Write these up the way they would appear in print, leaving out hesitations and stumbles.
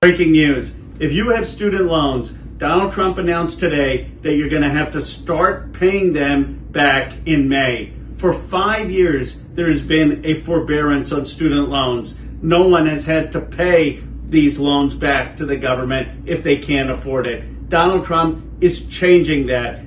Breaking news. If you have student loans, Donald Trump announced today that you're going to have to start paying them back in May. For 5 years, there's been a forbearance on student loans. No one has had to pay these loans back to the government if they can't afford it. Donald Trump is changing that.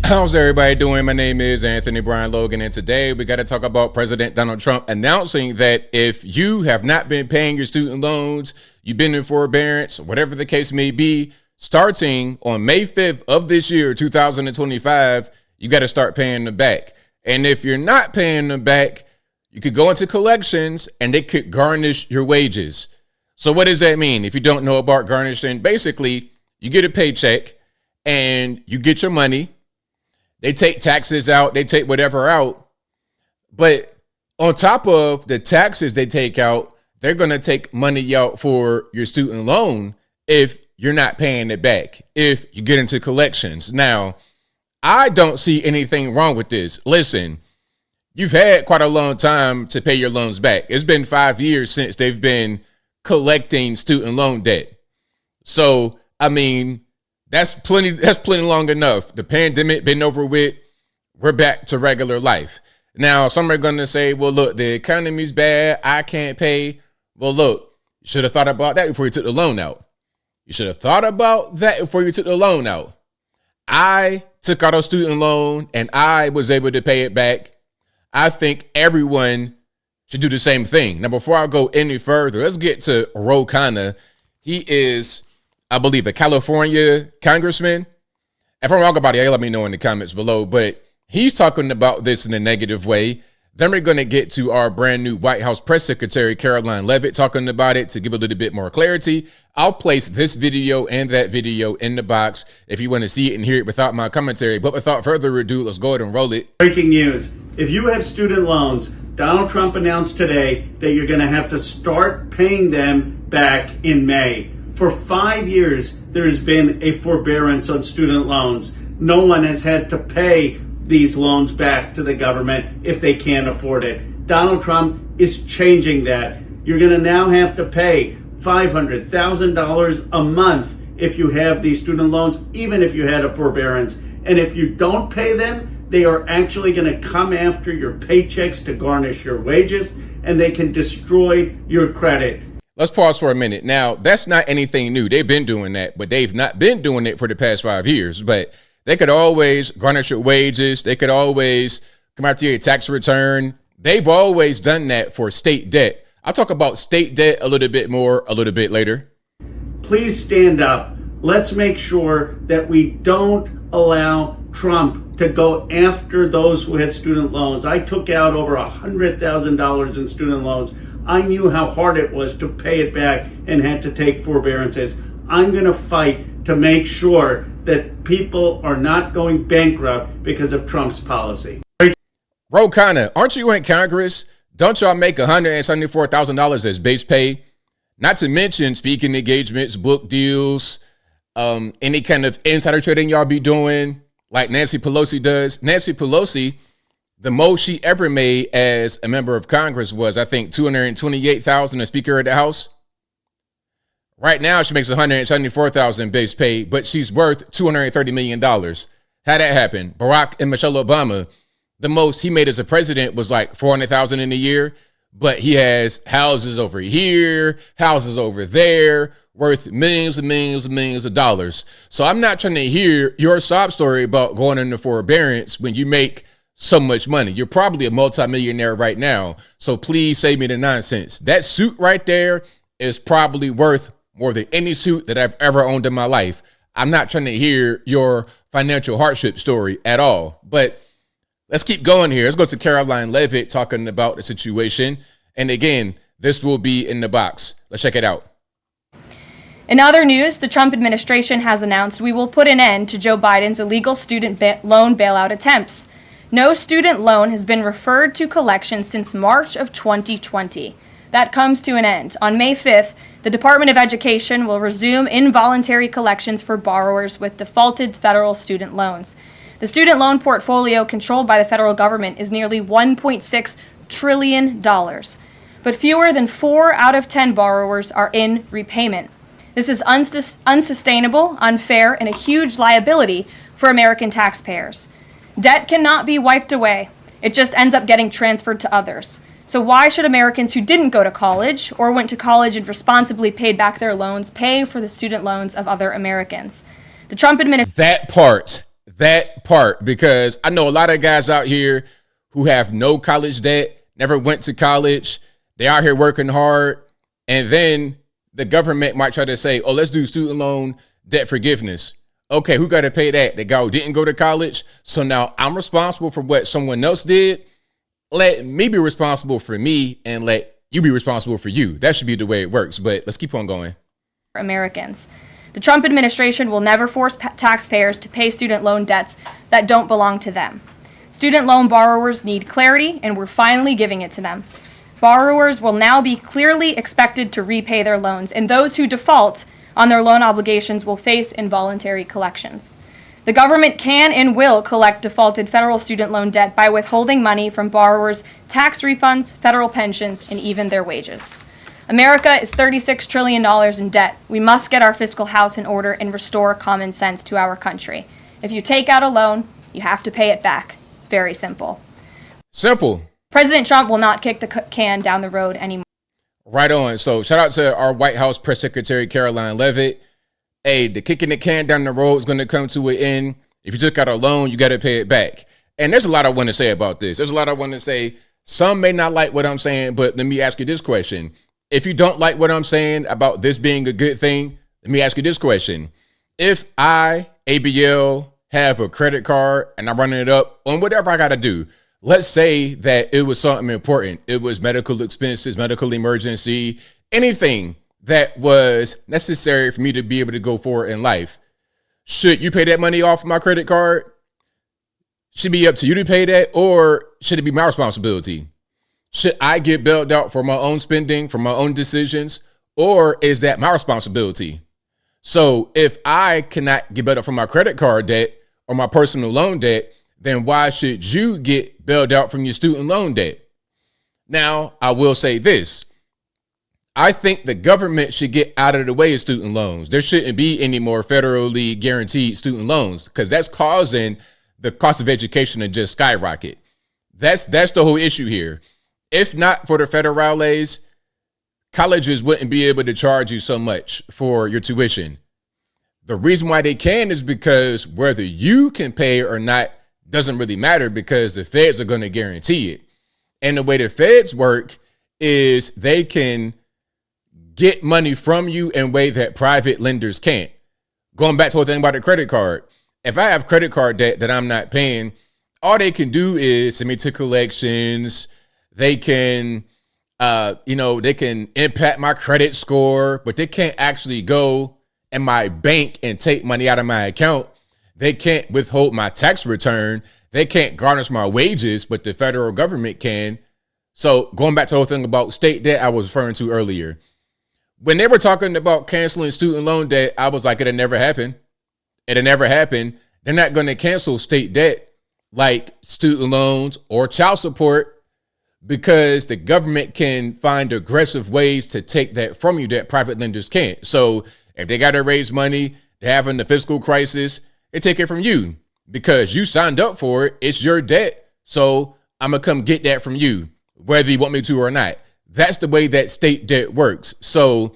How's everybody doing? My name is Anthony Brian Logan, and today we got to talk about President Donald Trump announcing that if you have not been paying your student loans, you've been in forbearance, whatever the case may be, starting on May 5th of this year, 2025, you got to start paying them back. And if you're not paying them back, you could go into collections and they could garnish your wages. So what does that mean? If you don't know about garnishing, basically you get a paycheck and you get your money. They take taxes out, they take whatever out. But on top of the taxes they take out, they're going to take money out for your student loan if you're not paying it back, if you get into collections. Now, I don't see anything wrong with this. Listen, you've had quite a long time to pay your loans back. It's been 5 years since they've been collecting student loan debt. So, I mean, that's plenty long enough. The pandemic been over with. We're back to regular life. Now, some are going to say, well, look, the economy's bad. I can't pay. Well, look, you should have thought about that before you took the loan out. You should have thought about that before you took the loan out. I took out a student loan and I was able to pay it back. I think everyone should do the same thing. Now, before I go any further, let's get to Ro Khanna. He is, I believe, a California congressman. If I'm wrong about it, let me know in the comments below. But he's talking about this in a negative way. Then we're going to get to our brand new White House press secretary, Caroline Leavitt, talking about it to give a little bit more clarity. I'll place this video and that video in the box if you want to see it and hear it without my commentary. But without further ado, let's go ahead and roll it. Breaking news. If you have student loans, Donald Trump announced today that you're going to have to start paying them back in May. For 5 years, there's been a forbearance on student loans. No one has had to pay these loans back to the government if they can't afford it. Donald Trump is changing that. You're going to now have to pay $500,000 a month if you have these student loans, even if you had a forbearance. And if you don't pay them, they are actually going to come after your paychecks to garnish your wages, and they can destroy your credit. Let's pause for a minute. Now, that's not anything new. They've been doing that, but they've not been doing it for the past 5 years. But they could always garnish your wages. They could always come after your tax return. They've always done that for state debt. I'll talk about state debt a little bit more a little bit later. Please stand up. Let's make sure that we don't allow Trump to go after those who had student loans. I took out over $100,000 in student loans. I knew how hard it was to pay it back and had to take forbearances. I'm going to fight to make sure that people are not going bankrupt because of Trump's policy. Ro Khanna, aren't you in Congress? Don't y'all make $174,000 as base pay? Not to mention speaking engagements, book deals, any kind of insider trading y'all be doing like Nancy Pelosi does. Nancy Pelosi, the most she ever made as a member of Congress was, I think, $228,000 as Speaker of the House. Right now, she makes $174,000 base pay, but she's worth $230 million. How'd that happen? Barack and Michelle Obama, the most he made as a president was like $400,000 in a year, but he has houses over here, houses over there, worth millions and millions and millions of dollars. So I'm not trying to hear your sob story about going into forbearance when you make so much money. You're probably a multimillionaire right now. So please save me the nonsense. That suit right there is probably worth more than any suit that I've ever owned in my life. I'm not trying to hear your financial hardship story at all. But let's keep going here. Let's go to Caroline Leavitt talking about the situation. And again, this will be in the box. Let's check it out. In other news, the Trump administration has announced we will put an end to Joe Biden's illegal student loan bailout attempts. No student loan has been referred to collection since March of 2020. That comes to an end. On May 5th, the Department of Education will resume involuntary collections for borrowers with defaulted federal student loans. The student loan portfolio controlled by the federal government is nearly $1.6 trillion. but fewer than 4 out of 10 borrowers are in repayment. This is unsustainable, unfair, and a huge liability for American taxpayers. Debt cannot be wiped away. It just ends up getting transferred to others. So why should Americans who didn't go to college or went to college and responsibly paid back their loans pay for the student loans of other Americans? The Trump administration... That part, because I know a lot of guys out here who have no college debt, never went to college. They out here working hard. And then the government might try to say, oh, let's do student loan debt forgiveness. Okay, who got to pay that? The guy who didn't go to college. So now I'm responsible for what someone else did. Let me be responsible for me and let you be responsible for you. That should be the way it works. But let's keep on going. Americans. The Trump administration will never force taxpayers to pay student loan debts that don't belong to them. Student loan borrowers need clarity, and we're finally giving it to them. Borrowers will now be clearly expected to repay their loans, and those who default on their loan obligations will face involuntary collections. The government can and will collect defaulted federal student loan debt by withholding money from borrowers' tax refunds, federal pensions, and even their wages. America is $36 trillion in debt. We must get our fiscal house in order and restore common sense to our country. If you take out a loan, you have to pay it back. It's very simple. Simple. President Trump will not kick the can down the road anymore. Right on. So shout out to our White House Press Secretary, Caroline Leavitt. Hey, the kicking the can down the road is going to come to an end. If you took out a loan, you got to pay it back. And there's a lot I want to say about this. There's a lot I want to say. Some may not like what I'm saying, but let me ask you this question. If you don't like what I'm saying about this being a good thing, let me ask you this question. If I, ABL, have a credit card and I'm running it up on whatever I got to do, let's say that it was something important. It was medical expenses, medical emergency, anything that was necessary for me to be able to go forward in life. Should you pay that money off my credit card? Should it be up to you to pay that, or should it be my responsibility? Should I get bailed out for my own spending, for my own decisions, or is that my responsibility? So if I cannot get bailed out for my credit card debt or my personal loan debt, then why should you get bailed out from your student loan debt? Now, I will say this. I think the government should get out of the way of student loans. There shouldn't be any more federally guaranteed student loans because that's causing the cost of education to just skyrocket. That's the whole issue here. If not for the federales, colleges wouldn't be able to charge you so much for your tuition. The reason why they can is because whether you can pay or not doesn't really matter because the feds are going to guarantee it. And the way the feds work is they can get money from you in a way that private lenders can't. Going back to the thing about the credit card. If I have credit card debt that I'm not paying, all they can do is send me to collections. They can, they can impact my credit score, but they can't actually go in my bank and take money out of my account. They can't withhold my tax return. They can't garnish my wages, but the federal government can. So going back to the whole thing about state debt I was referring to earlier. When they were talking about canceling student loan debt, I was like, it'll never happen. It'll never happen. They're not going to cancel state debt like student loans or child support because the government can find aggressive ways to take that from you that private lenders can't. So if they got to raise money, they're having the fiscal crisis, they take it from you because you signed up for it. It's your debt. So I'm going to come get that from you, whether you want me to or not. That's the way that state debt works. So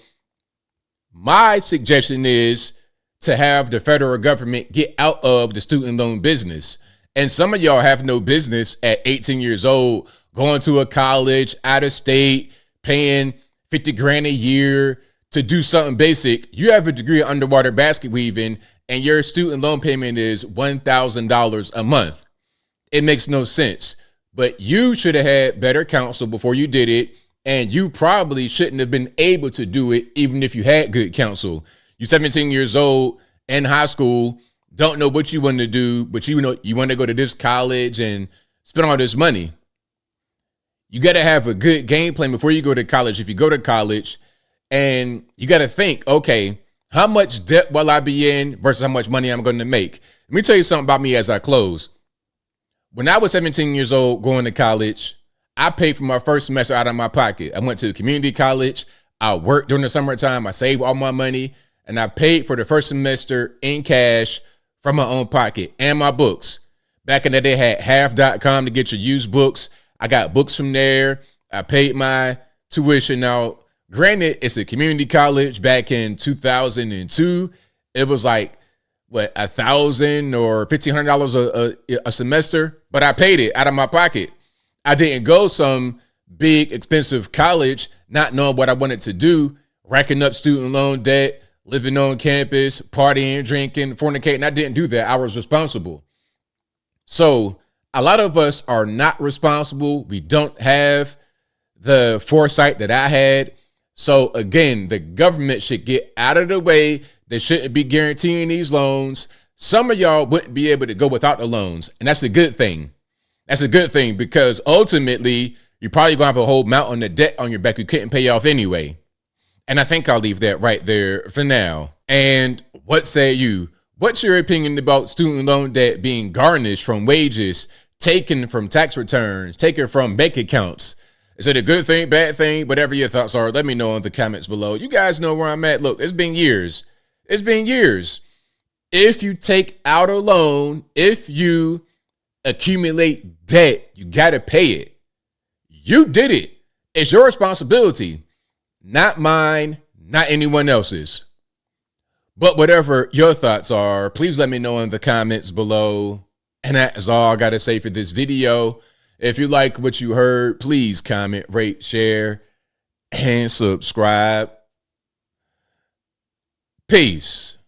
my suggestion is to have the federal government get out of the student loan business. And some of y'all have no business at 18 years old, going to a college, out of state, paying 50 grand a year to do something basic. You have a degree of underwater basket weaving and your student loan payment is $1,000 a month. It makes no sense, but you should have had better counsel before you did it. And you probably shouldn't have been able to do it even if you had good counsel. You're 17 years old in high school, don't know what you want to do, but you know you want to go to this college and spend all this money. You got to have a good game plan before you go to college. If you go to college, and you got to think, okay, how much debt will I be in versus how much money I'm going to make? Let me tell you something about me as I close. When I was 17 years old going to college, I paid for my first semester out of my pocket. I went to community college. I worked during the summertime. I saved all my money, and I paid for the first semester in cash from my own pocket and my books. Back in the day, had half.com to get your used books. I got books from there. I paid my tuition. Now, granted, it's a community college. Back in 2002, it was like, what, $1,000 or $1,500 a semester, but I paid it out of my pocket. I didn't go some big expensive college not knowing what I wanted to do, racking up student loan debt, living on campus, partying, drinking, fornicating. I didn't do that. I was responsible. So a lot of us are not responsible. We don't have the foresight that I had. So again, the government should get out of the way. They shouldn't be guaranteeing these loans. Some of y'all wouldn't be able to go without the loans. And that's a good thing. That's a good thing, because ultimately you're probably going to have a whole mountain of debt on your back you couldn't pay off anyway. And I think I'll leave that right there for now. And what say you? What's your opinion about student loan debt being garnished from wages, taken from tax returns, taken from bank accounts? Is it a good thing, bad thing? Whatever your thoughts are, let me know in the comments below. You guys know where I'm at. Look, it's been years. It's been years. If you take out a loan, if you accumulate debt, you got to pay it. You did it. It's your responsibility, not mine, not anyone else's. But whatever your thoughts are, please let me know in the comments below. And that is all I got to say for this video. If you like what you heard, please comment, rate, share, and subscribe. Peace.